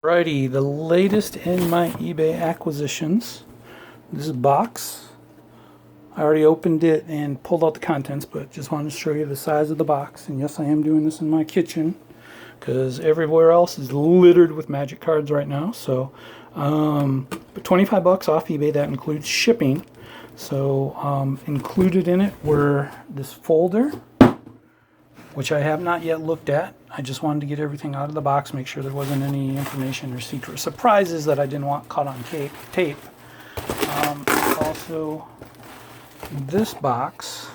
Righty, the latest in my eBay acquisitions. This is a box. I already opened it and pulled out the contents, but just wanted to show you the size of the box. And yes, I am doing this in my kitchen because everywhere else is littered with magic cards right now. So, but 25 bucks off eBay, that includes shipping. So, included in it were this folder, which I have not yet looked at. I just wanted to get everything out of the box, make sure there wasn't any information or secret surprises that I didn't want caught on tape. Also, this box,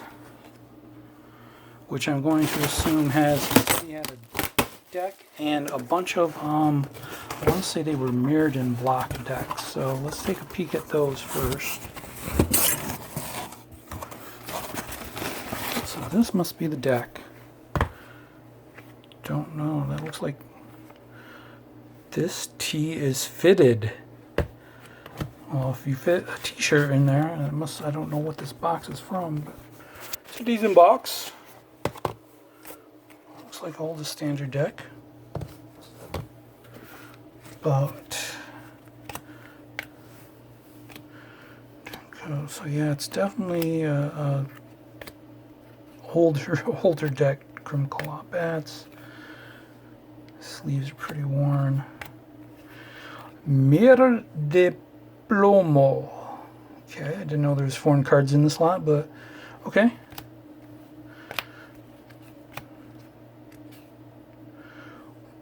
which I'm going to assume has a deck and a bunch of, I want to say they were mirrored in block decks. So let's take a peek at those first. So this must be the deck. Don't know. That looks like this tee is fitted. Well, if you fit a t-shirt in there, it must. I don't know what this box is from, but it's a decent box. Looks like all the standard deck, but so yeah, it's definitely a older deck. Crim co-op bats. Sleeves are pretty worn. Mir de Plomo. Okay, I didn't know there was foreign cards in this lot, but okay.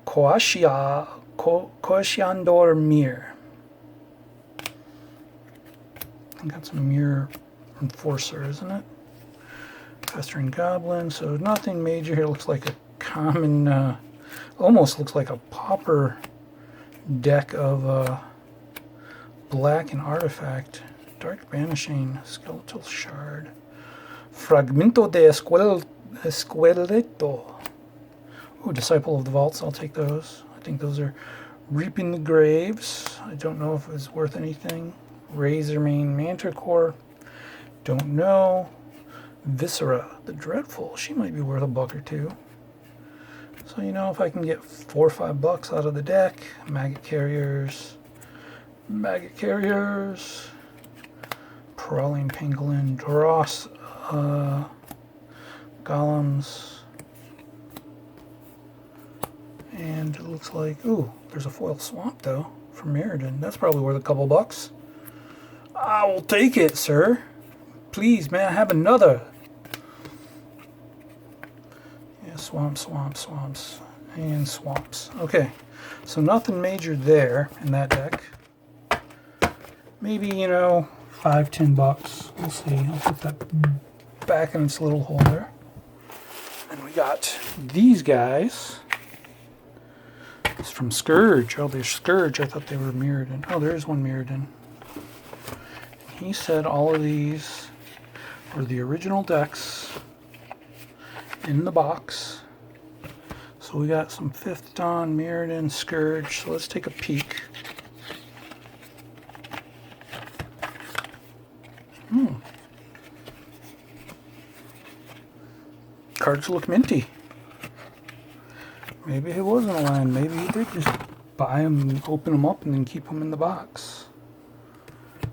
Coashiandor Mir. I think that's a Mir Enforcer, isn't it? Festering Goblin, so nothing major here. Looks like a common, almost looks like a pauper deck of black and artifact. Dark Banishing, Skeletal Shard. Fragmento de Esqueleto. Ooh, Disciple of the Vaults, I'll take those. I think those are Reaping the Graves. I don't know if it's worth anything. Razormane Manticore. Don't know. Viscera, the Dreadful. She might be worth a buck or two. So, you know, if I can get 4 or 5 bucks out of the deck, Maggot Carriers, Prowling Pangolin, Dross, Golems, and it looks like, ooh, there's a foil Swamp though from Meriden. That's probably worth a couple bucks. I will take it, sir. Please, may I have another? Yeah, swamps, and swamps. Okay, so nothing major there in that deck. Maybe, you know, 5-10 bucks. We'll see. I'll put that back in its little holder. And we got these guys. It's from Scourge. Oh, they're Scourge. I thought they were mirrored in. Oh, there is one mirrored in. He said all of these were the original decks in the box. So we got some 5th Dawn, Mirrodin, Scourge. So let's take a peek. Cards look minty. Maybe it wasn't a land. Maybe he did just buy them, open them up, and then keep them in the box. I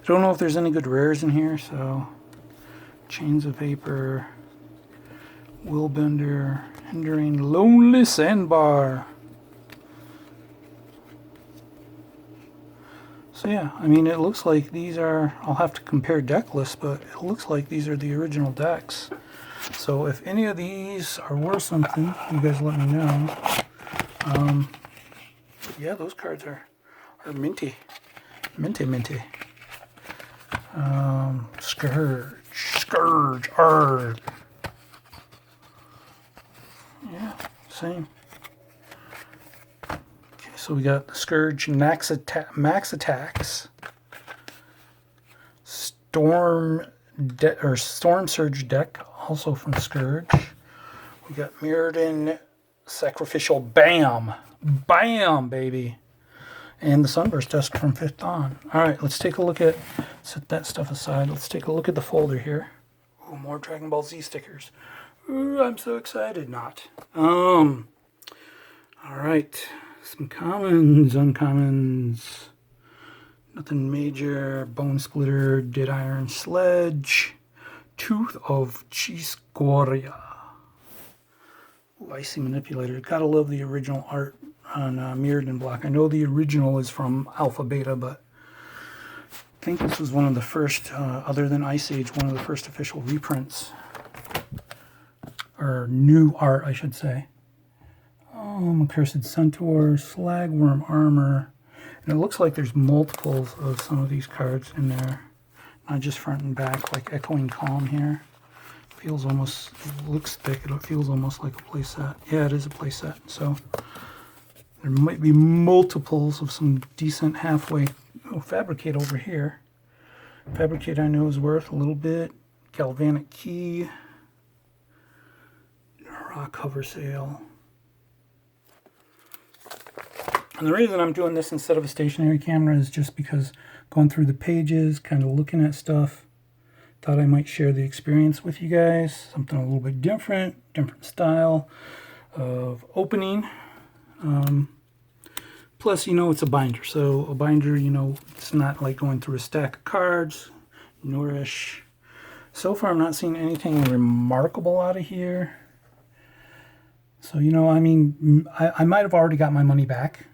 don't know if there's any good rares in here, so Chains of Vapor, Willbender, Hindering, Lonely Sandbar. So yeah, I mean, it looks like these are, I'll have to compare deck lists, but it looks like these are the original decks. So if any of these are worth something, you guys let me know. Yeah, those cards are minty. Minty. Scourge, arg. Yeah, same. Okay, so we got the Scourge max attacks, Storm Surge deck, also from Scourge. We got Mirrodin Sacrificial Bam, baby. And the Sunburst Desk from 5th Dawn. Alright, let's take a look at, set that stuff aside. Let's take a look at the folder here. Ooh, more Dragon Ball Z stickers. Ooh, I'm so excited. Not. Alright. Some commons, uncommons. Nothing major. Bone Splitter, Dead Iron Sledge, Tooth of Chiscoria. Icy Manipulator. Gotta love the original art on Mirrored in Black. I know the original is from Alpha Beta, but I think this was one of the first, other than Ice Age, one of the first official reprints. Or new art, I should say. Accursed Centaur, Slagworm Armor. And it looks like there's multiples of some of these cards in there. Not just front and back, like Echoing Calm here. Feels almost, it looks thick, it feels almost like a playset. Yeah, it is a playset. So there might be multiples of some decent halfway. Oh, Fabricate over here. Fabricate I know is worth a little bit. Galvanic Key. Rock Hover Sail. And the reason I'm doing this instead of a stationary camera is just because going through the pages, kind of looking at stuff, thought I might share the experience with you guys. Something a little bit different style of opening. Plus, you know, it's a binder. So a binder, you know, it's not like going through a stack of cards. Nourish. So far, I'm not seeing anything remarkable out of here. So, you know, I mean, I might have already got my money back.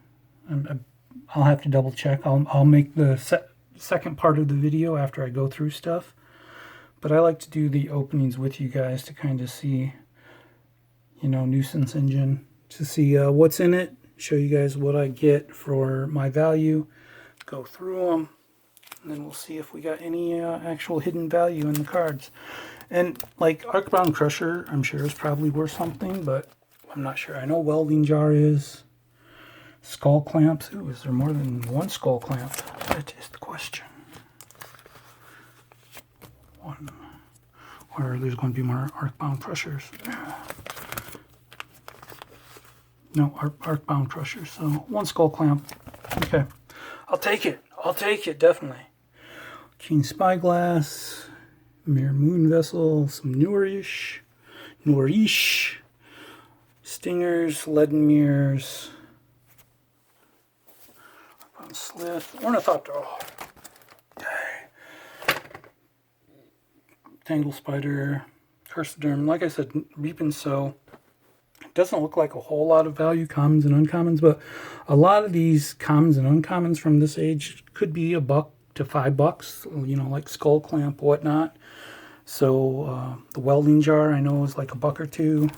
I'll have to double check. I'll make the second part of the video after I go through stuff. But I like to do the openings with you guys to kind of see, you know, Nuisance Engine, to see what's in it, show you guys what I get for my value, go through them, and then we'll see if we got any actual hidden value in the cards. And like Arcbound Crusher, I'm sure is probably worth something, but I'm not sure. I know Welding Jar is. Skull Clamps. Ooh, is there more than one Skull Clamp? That is the question. One. Or there's going to be more Arcbound Crushers. No, Arcbound Crushers. So one Skull Clamp. Okay. I'll take it. I'll take it, definitely. Keen Spyglass. Mirror Moon Vessel. Some Nourish. Stingers. Leaden Mirrors. Slith. Ornithopter. Oh. Tangle Spider. Cursoderm. Like I said, Reap and Sow. It doesn't look like a whole lot of value, commons and uncommons, but a lot of these commons and uncommons from this age could be $1 to $5, you know, like Skull Clamp, whatnot. So the Welding Jar I know is like $1 or $2.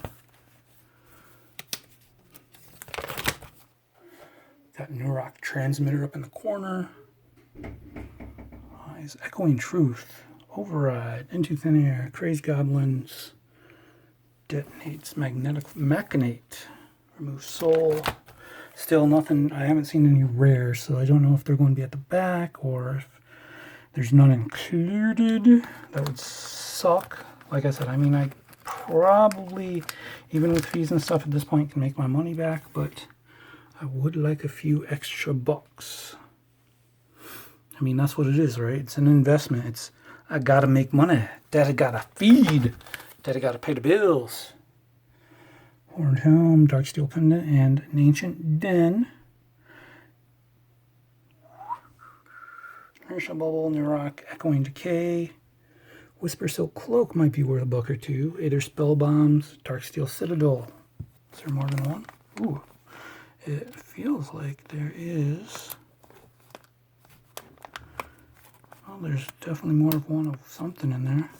Got Neurock Transmitter up in the corner. Is Echoing Truth. Override. Into Thin Air. Crazed Goblins. Detonates. Magnetic Machinate. Remove Soul. Still nothing. I haven't seen any rares, so I don't know if they're going to be at the back or if there's none included. That would suck. Like I said, I mean, I probably, even with fees and stuff at this point, can make my money back, but I would like a few extra bucks. I mean, that's what it is, right? It's an investment. It's, I gotta make money. Daddy gotta feed. Daddy gotta pay the bills. Horned Helm, Dark Steel Pendant, and an Ancient Den. Inertial Bubble, Neurock, Echoing Decay. Whisper Silk Cloak might be worth $1 or $2. Aether Spell Bombs, Dark Steel Citadel. Is there more than one? Ooh. It feels like there is. Well, there's definitely more of one of something in there.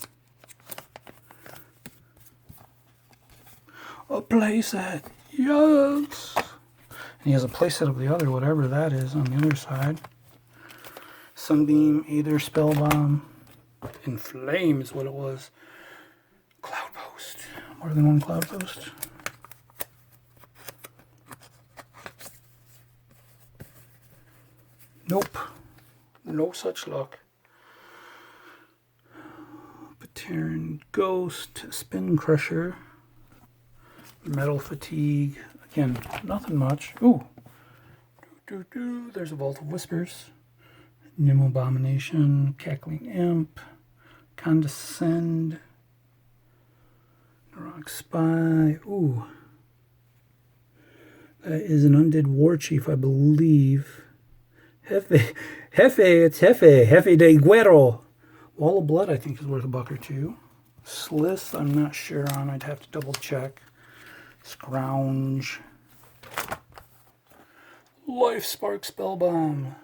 A playset, yes! And he has a playset of the other, whatever that is, on the other side. Sunbeam, Aether Spell Bomb, Inflame is what it was. Cloud Post, more than one Cloud Post. Nope, no such luck. Pateran Ghost, Spin Crusher, Metal Fatigue. Again, nothing much. Ooh, there's a Vault of Whispers, Nim Abomination, Cackling Imp, Condescend, Rock Spy. Ooh, That is an undead war chief, I believe. Jefe, it's Jefe de Guerrero. Wall of Blood, I think, is worth $1 or $2. Slith, I'm not sure on. I'd have to double check. Scrounge. Life Spark Spellbomb.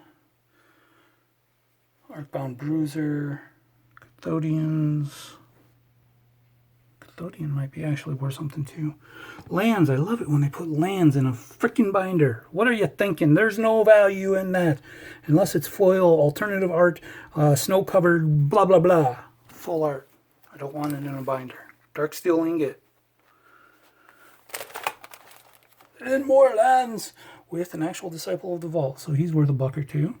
Arcbound Bruiser. Cathodians. Cathodian might be actually worth something too. Lands, I love it when they put lands in a freaking binder. What are you thinking? There's no value in that. Unless it's foil, alternative art, snow-covered, blah, blah, blah. Full art. I don't want it in a binder. Dark Steel Ingot. And more lands with an actual Disciple of the Vault. So he's worth $1 or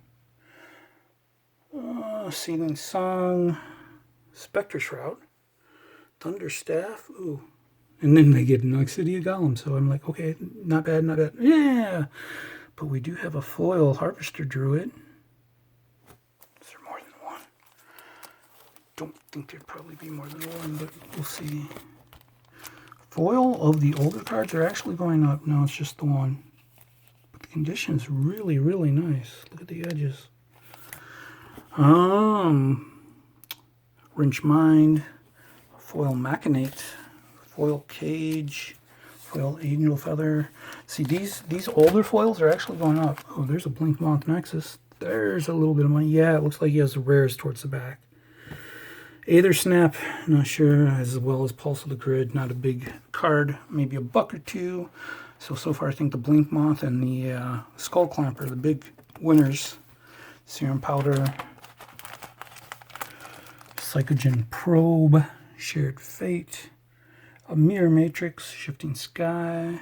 $2. Sealing Song. Spectre Shroud. Thunderstaff. Ooh. And then they get City of Gollum. So I'm like, okay, not bad, not bad. Yeah. But we do have a foil Harvester Druid. Is there more than one? Don't think there'd probably be more than one, but we'll see. Foil of the older cards are actually going up. No, it's just the one. But the condition's really, really nice. Look at the edges. Wrench Mind. Foil Machinate. Foil Cage. Foil Angel Feather. See, these older foils are actually going up. Oh, there's a Blink Moth Nexus. There's a little bit of money. Yeah, it looks like he has the rares towards the back. Aether Snap, not sure, as well as Pulse of the Grid, not a big card, maybe $1 or $2. So far I think the Blink Moth and the Skull Clamper are the big winners. Serum Powder, Psychogen Probe, Shared Fate, a Mirror Matrix, Shifting Sky,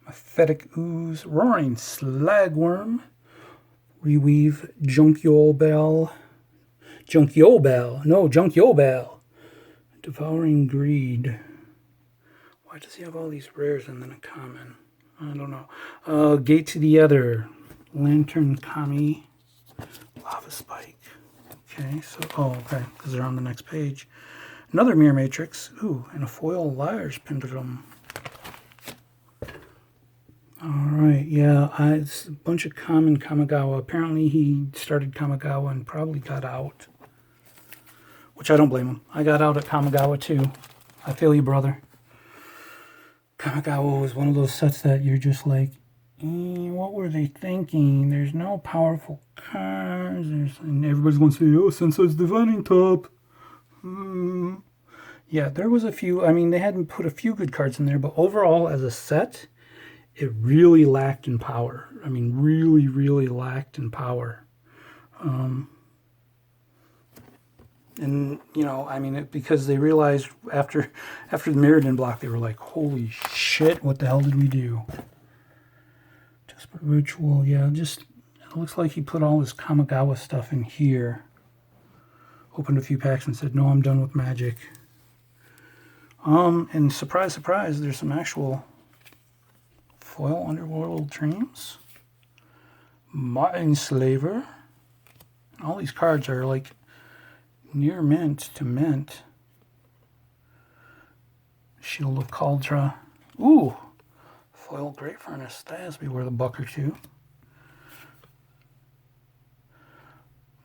Mephetic Ooze, Roaring Slagworm, Reweave, Junkyobel, Devouring Greed. Why does he have all these rares and then a common? I don't know. Gate to the Ether, Lantern Kami, Lava Spike. Okay, so, okay, because they're on the next page. Another Mirror Matrix. Ooh, and a foil Liar's Pendulum. Alright, yeah, it's a bunch of common Kamigawa. Apparently he started Kamigawa and probably got out. Which I don't blame him. I got out at Kamigawa too. I feel you, brother. Kamigawa was one of those sets that you're just like, what were they thinking? There's no powerful cards. And everybody's going to say, oh, Sensei's Divining Top. Yeah, there was a few. I mean, they hadn't put a few good cards in there, but overall as a set, it really lacked in power. I mean, really, really lacked in power. And, you know, I mean, because they realized after the Mirrodin block, they were like, holy shit, what the hell did we do? Desperate Ritual, yeah, just, it looks like he put all his Kamigawa stuff in here. Opened a few packs and said, no, I'm done with Magic. And surprise, surprise, there's some actual foil Underworld Dreams. Mindslaver. All these cards are like near mint to mint. Shield of Caldra. Ooh! Foil Great Furnace. That has to be worth $1 or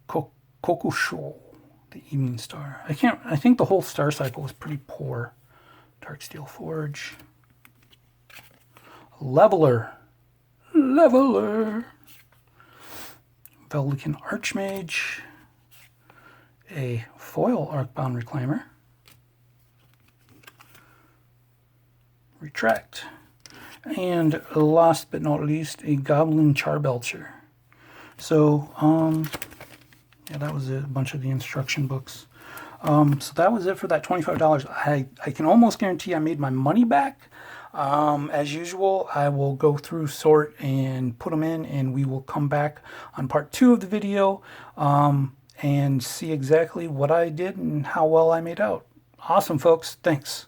$2. Kokusho. The Evening Star. I think the whole star cycle was pretty poor. Darksteel Forge. Leveler. Veldican Archmage. A foil Arcbound Reclaimer. Retract. And last but not least, a Goblin Charbelcher. So, yeah, that was a bunch of the instruction books. So that was it for that $25. I can almost guarantee I made my money back. As usual, I will go through, sort, and put them in, and we will come back on part 2 of the video and see exactly what I did and how well I made out. Awesome, folks. Thanks.